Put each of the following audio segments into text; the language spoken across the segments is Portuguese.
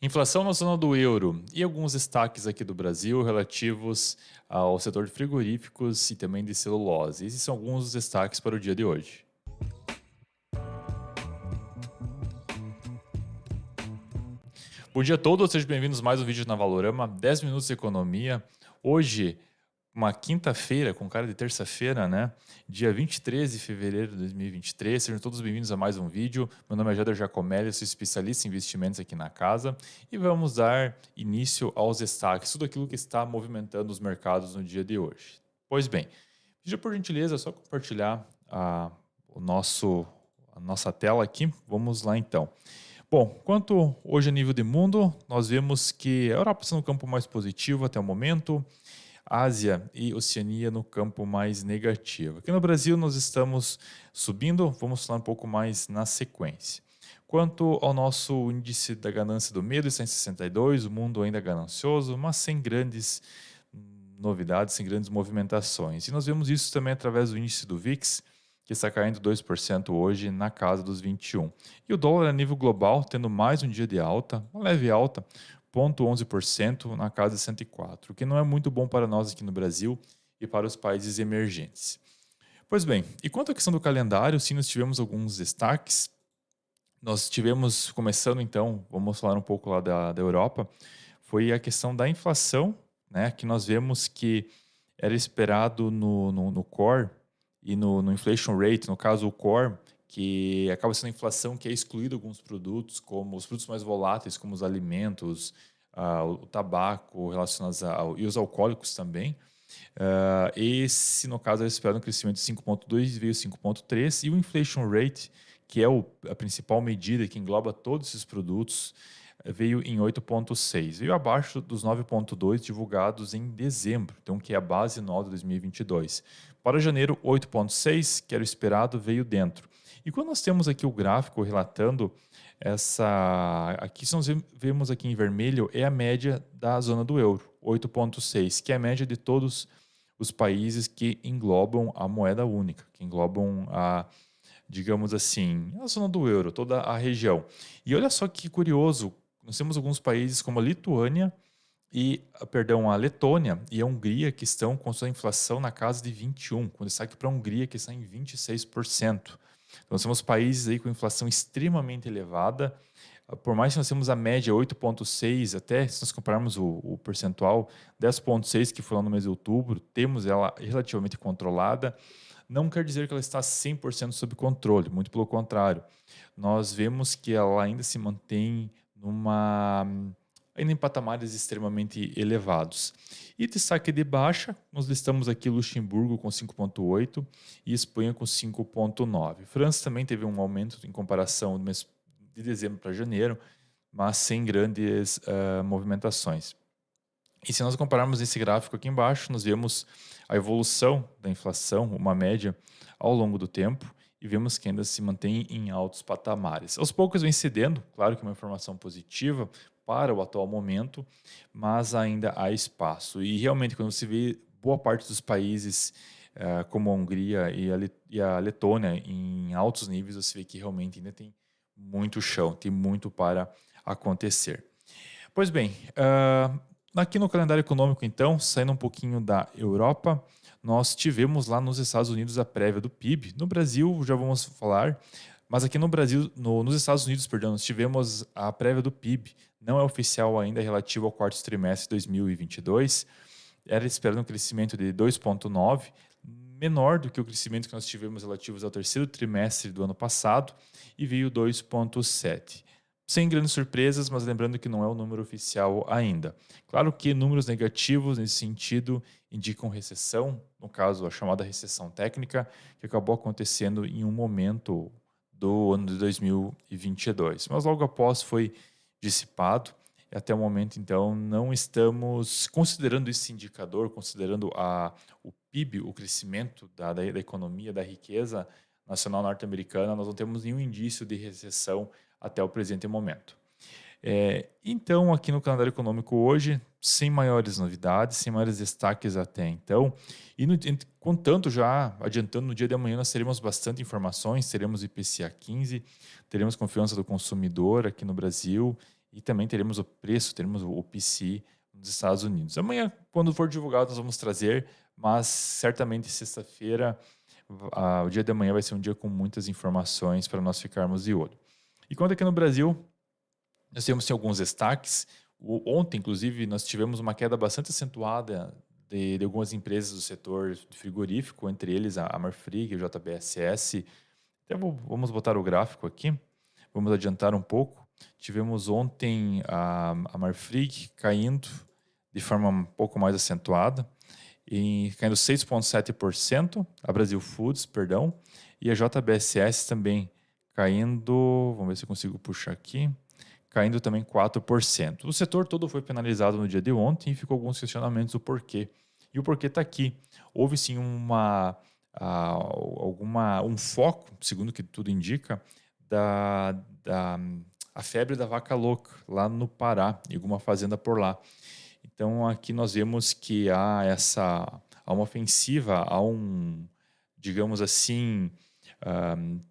Inflação na zona do euro e alguns destaques aqui do Brasil relativos ao setor de frigoríficos e também de celulose. Esses são alguns dos destaques para o dia de hoje. Bom dia a todos, sejam bem-vindos a mais um vídeo na Valorama, 10 minutos de economia. Hoje, uma quinta-feira, com cara de terça-feira, né? Dia 23 de fevereiro de 2023. Sejam todos bem-vindos a mais um vídeo. Meu nome é Jader Giacomelli, sou especialista em investimentos aqui na casa e vamos dar início aos destaques, tudo aquilo que está movimentando os mercados no dia de hoje. Pois bem, pedi por gentileza só compartilhar a nossa tela aqui. Vamos lá então. Bom, quanto hoje a nível de mundo, nós vemos que a Europa está no campo mais positivo até o momento, Ásia e Oceania no campo mais negativo. Aqui no Brasil nós estamos subindo, vamos falar um pouco mais na sequência. Quanto ao nosso índice da ganância do medo, está em 62, o mundo ainda é ganancioso, mas sem grandes novidades, sem grandes movimentações. E nós vemos isso também através do índice do VIX, que está caindo 2% hoje na casa dos 21. E o dólar a nível global tendo mais um dia de alta, uma leve alta, 0,11% na casa de 104, o que não é muito bom para nós aqui no Brasil e para os países emergentes. Pois bem, e quanto à questão do calendário, sim, nós tivemos alguns destaques. Nós tivemos, começando então, vamos falar um pouco lá da Europa, foi a questão da inflação, né, que nós vemos que era esperado no core e no inflation rate, no caso o core, que acaba sendo a inflação que é excluído alguns produtos, como os produtos mais voláteis, como os alimentos, o tabaco relacionados e os alcoólicos também. Esse, no caso, era esperado um crescimento de 5,2 e veio 5,3, e o inflation rate, que é a principal medida que engloba todos esses produtos, veio em 8,6. Veio abaixo dos 9,2 divulgados em dezembro, então que é a base anual de 2022. Para janeiro, 8,6, que era o esperado, veio dentro. E quando nós temos aqui o gráfico relatando aqui nós vemos aqui em vermelho é a média da zona do euro, 8,6, que é a média de todos os países que englobam a moeda única, que englobam digamos assim, a zona do euro, toda a região. E olha só que curioso, nós temos alguns países como a Lituânia a Letônia e a Hungria que estão com sua inflação na casa de 21, com destaque para a Hungria que está em 26%. Então, nós temos países aí com inflação extremamente elevada. Por mais que nós temos a média 8,6, até se nós compararmos o percentual 10,6 que foi lá no mês de outubro, temos ela relativamente controlada. Não quer dizer que ela está 100% sob controle, muito pelo contrário. Nós vemos que ela ainda se mantém ainda em patamares extremamente elevados. E destaque de baixa, nós listamos aqui Luxemburgo com 5,8 e Espanha com 5,9. França também teve um aumento em comparação do mês de dezembro para janeiro, mas sem grandes movimentações. E se nós compararmos esse gráfico aqui embaixo, nós vemos a evolução da inflação, uma média ao longo do tempo, e vemos que ainda se mantém em altos patamares. Aos poucos vem cedendo, claro que é uma informação positiva para o atual momento, mas ainda há espaço. E realmente, quando você vê boa parte dos países, como a Hungria e a Letônia, em altos níveis, você vê que realmente ainda tem muito chão, tem muito para acontecer. Pois bem, aqui no calendário econômico, então, saindo um pouquinho da Europa, nós tivemos lá nos Estados Unidos a prévia do PIB. No Brasil, já vamos falar, mas aqui no Brasil, nos Estados Unidos, perdão, nós tivemos a prévia do PIB. Não é oficial ainda, é relativo ao quarto trimestre de 2022. Era esperado um crescimento de 2,9, menor do que o crescimento que nós tivemos relativos ao terceiro trimestre do ano passado, e veio 2,7. Sem grandes surpresas, mas lembrando que não é o número oficial ainda. Claro que números negativos nesse sentido indicam recessão, no caso a chamada recessão técnica, que acabou acontecendo em um momento do ano de 2022. Mas logo após foi dissipado e até o momento então não estamos considerando esse indicador, considerando o PIB, o crescimento da economia, da riqueza nacional norte-americana, nós não temos nenhum indício de recessão até o presente momento. Então, aqui no calendário econômico hoje, sem maiores novidades, sem maiores destaques até então, e contanto já adiantando no dia de amanhã nós teremos bastante informações, teremos IPCA 15, teremos confiança do consumidor aqui no Brasil e também teremos o preço, teremos o PCI nos Estados Unidos. Amanhã, quando for divulgado, nós vamos trazer, mas certamente sexta-feira, o dia de amanhã vai ser um dia com muitas informações para nós ficarmos de olho. E quanto aqui no Brasil, nós temos sim, alguns destaques. Ontem, inclusive, nós tivemos uma queda bastante acentuada de algumas empresas do setor frigorífico, entre eles a Marfrig, o JBSS. Vamos botar o gráfico aqui, vamos adiantar um pouco. Tivemos ontem a Marfrig caindo de forma um pouco mais acentuada, caindo 6,7%, a Brasil Foods, perdão, e a JBSS também caindo, vamos ver se eu consigo puxar aqui, caindo também 4%. O setor todo foi penalizado no dia de ontem e ficou alguns questionamentos do porquê. E o porquê está aqui. Houve sim um foco, segundo o que tudo indica, da a febre da vaca louca lá no Pará, em alguma fazenda por lá. Então aqui nós vemos que há uma ofensiva, digamos assim,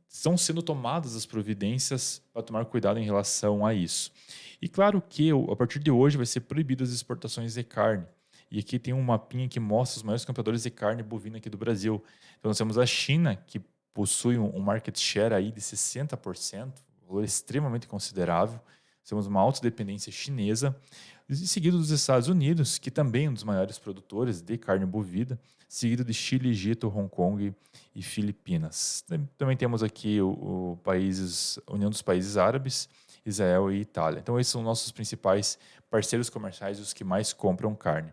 estão sendo tomadas as providências para tomar cuidado em relação a isso. E claro que a partir de hoje vai ser proibido as exportações de carne. E aqui tem um mapinha que mostra os maiores compradores de carne bovina aqui do Brasil. Então nós temos a China, que possui um market share aí de 60%, um valor extremamente considerável. Temos uma alta dependência chinesa, seguido dos Estados Unidos, que também é um dos maiores produtores de carne bovina, seguido de Chile, Egito, Hong Kong e Filipinas. Também temos aqui a União dos Países Árabes, Israel e Itália. Então esses são nossos principais parceiros comerciais, os que mais compram carne.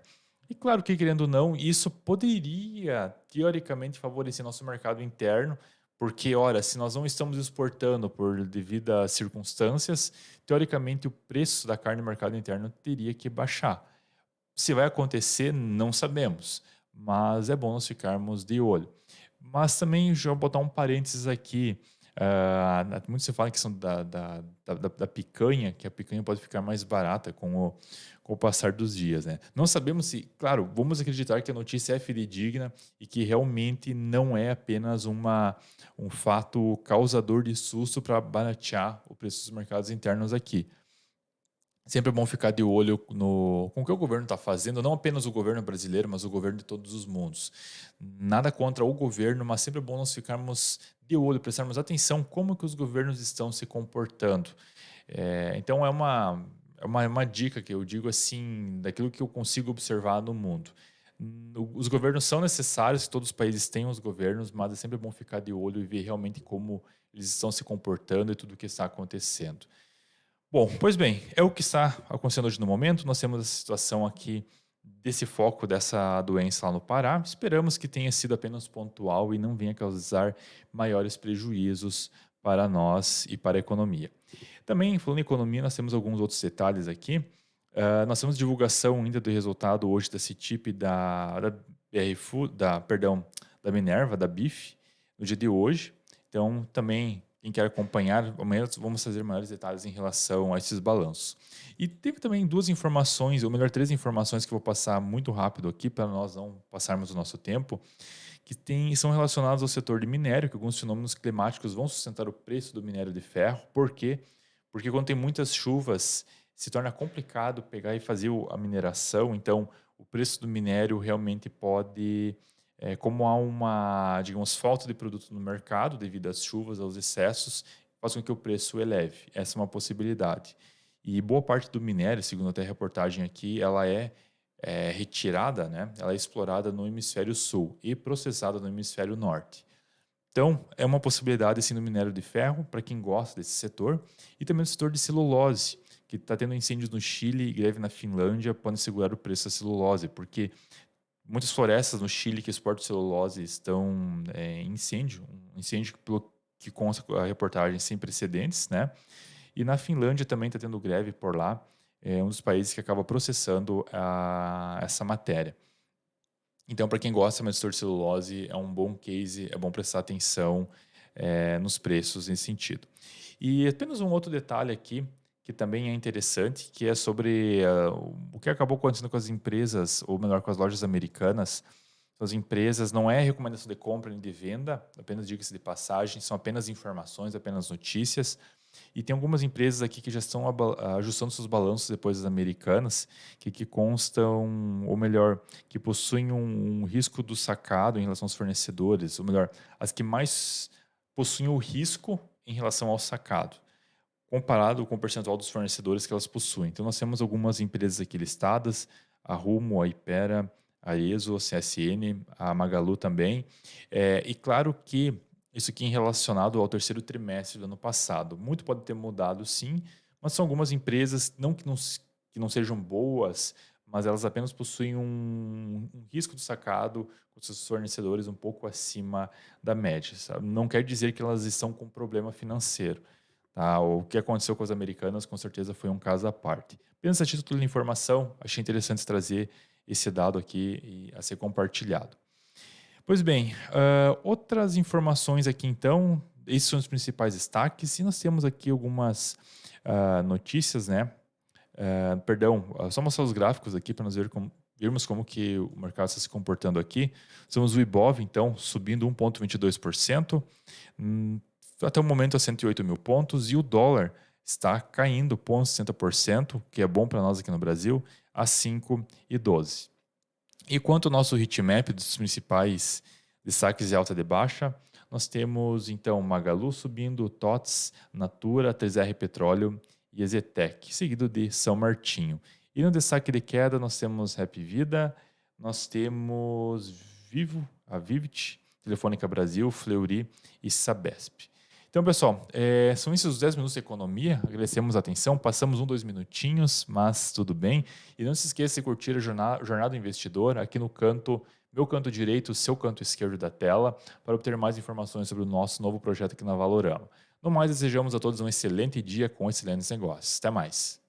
E claro que, querendo ou não, isso poderia, teoricamente, favorecer nosso mercado interno, porque, ora, se nós não estamos exportando por devidas circunstâncias, teoricamente o preço da carne no mercado interno teria que baixar. Se vai acontecer, não sabemos, mas é bom nós ficarmos de olho. Mas também, já vou botar um parênteses aqui, muito se fala que são da picanha, que a picanha pode ficar mais barata com o passar dos dias, né? Não sabemos se, claro, vamos acreditar que a notícia é fidedigna e que realmente não é apenas um fato causador de susto para baratear o preço dos mercados internos aqui. Sempre é bom ficar de olho com o que o governo está fazendo, não apenas o governo brasileiro, mas o governo de todos os mundos. Nada contra o governo, mas sempre é bom nós ficarmos de olho, prestarmos atenção como que os governos estão se comportando. Então é uma dica que eu digo assim, daquilo que eu consigo observar no mundo. Os governos são necessários, todos os países têm os governos, mas é sempre bom ficar de olho e ver realmente como eles estão se comportando e tudo o que está acontecendo. Bom, pois bem, é o que está acontecendo hoje no momento. Nós temos a situação aqui desse foco dessa doença lá no Pará. Esperamos que tenha sido apenas pontual e não venha causar maiores prejuízos para nós e para a economia. Também, falando em economia, nós temos alguns outros detalhes aqui. Nós temos divulgação ainda do resultado hoje da CITIP da BR Food, da Minerva, da BIF, no dia de hoje. Então, também quem quer acompanhar, amanhã vamos trazer maiores detalhes em relação a esses balanços. E teve também duas informações, ou melhor, três informações que eu vou passar muito rápido aqui para nós não passarmos o nosso tempo, que são relacionadas ao setor de minério, que alguns fenômenos climáticos vão sustentar o preço do minério de ferro. Por quê? Porque quando tem muitas chuvas, se torna complicado pegar e fazer a mineração, então o preço do minério realmente pode como há uma, digamos, falta de produto no mercado devido às chuvas, aos excessos, faz com que o preço eleve. Essa é uma possibilidade. E boa parte do minério, segundo até a reportagem aqui, ela é retirada, né? Ela é explorada no hemisfério sul e processada no hemisfério norte. Então, é uma possibilidade sim no minério de ferro, para quem gosta desse setor, e também no setor de celulose, que está tendo incêndios no Chile e greve na Finlândia, podem segurar o preço da celulose, porque muitas florestas no Chile que exportam celulose estão em incêndio, um incêndio que consta a reportagem sem precedentes, né? E na Finlândia também está tendo greve por lá, é um dos países que acaba processando essa matéria. Então, para quem gosta mais de setor de celulose, é um bom case, é bom prestar atenção nos preços nesse sentido. E apenas um outro detalhe aqui, que também é interessante, que é sobre o que acabou acontecendo com as empresas, ou melhor, com as lojas americanas. As empresas não é recomendação de compra nem de venda, apenas diga-se de passagem, são apenas informações, apenas notícias. E tem algumas empresas aqui que já estão ajustando seus balanços depois das americanas, que constam, ou melhor, que possuem um risco do sacado em relação aos fornecedores, ou melhor, as que mais possuem o risco em relação ao sacado, comparado com o percentual dos fornecedores que elas possuem. Então, nós temos algumas empresas aqui listadas, a Rumo, a Ipera, a ESO, a CSN, a Magalu também. E claro que isso aqui é relacionado ao terceiro trimestre do ano passado. Muito pode ter mudado, sim, mas são algumas empresas, não que não sejam boas, mas elas apenas possuem um risco do sacado com seus fornecedores um pouco acima da média. Sabe? Não quer dizer que elas estão com problema financeiro. Tá? O que aconteceu com as americanas, com certeza, foi um caso à parte. Apenas a título de informação, achei interessante trazer esse dado aqui a ser compartilhado. Pois bem, outras informações aqui então, esses são os principais destaques, e nós temos aqui algumas notícias, né? Só mostrar os gráficos aqui para nós vermos como que o mercado está se comportando aqui. Temos o Ibov, então, subindo 1,22%, até o momento a 108 mil pontos, e o dólar está caindo 0,60%, que é bom para nós aqui no Brasil, a 5,12. E quanto ao nosso heatmap dos principais destaques de alta e de baixa, nós temos então Magalu subindo, TOTS, Natura, 3R Petróleo e Ezetec, seguido de São Martinho. E no destaque de queda nós temos Happy Vida, nós temos Vivo, a Vivit, Telefônica Brasil, Fleury e Sabesp. Então, pessoal, são esses os 10 minutos de economia. Agradecemos a atenção. Passamos 2 minutinhos, mas tudo bem. E não se esqueça de curtir a Jornada do Investidor aqui no canto, meu canto direito, seu canto esquerdo da tela, para obter mais informações sobre o nosso novo projeto aqui na Valorama. No mais, desejamos a todos um excelente dia com excelentes negócios. Até mais.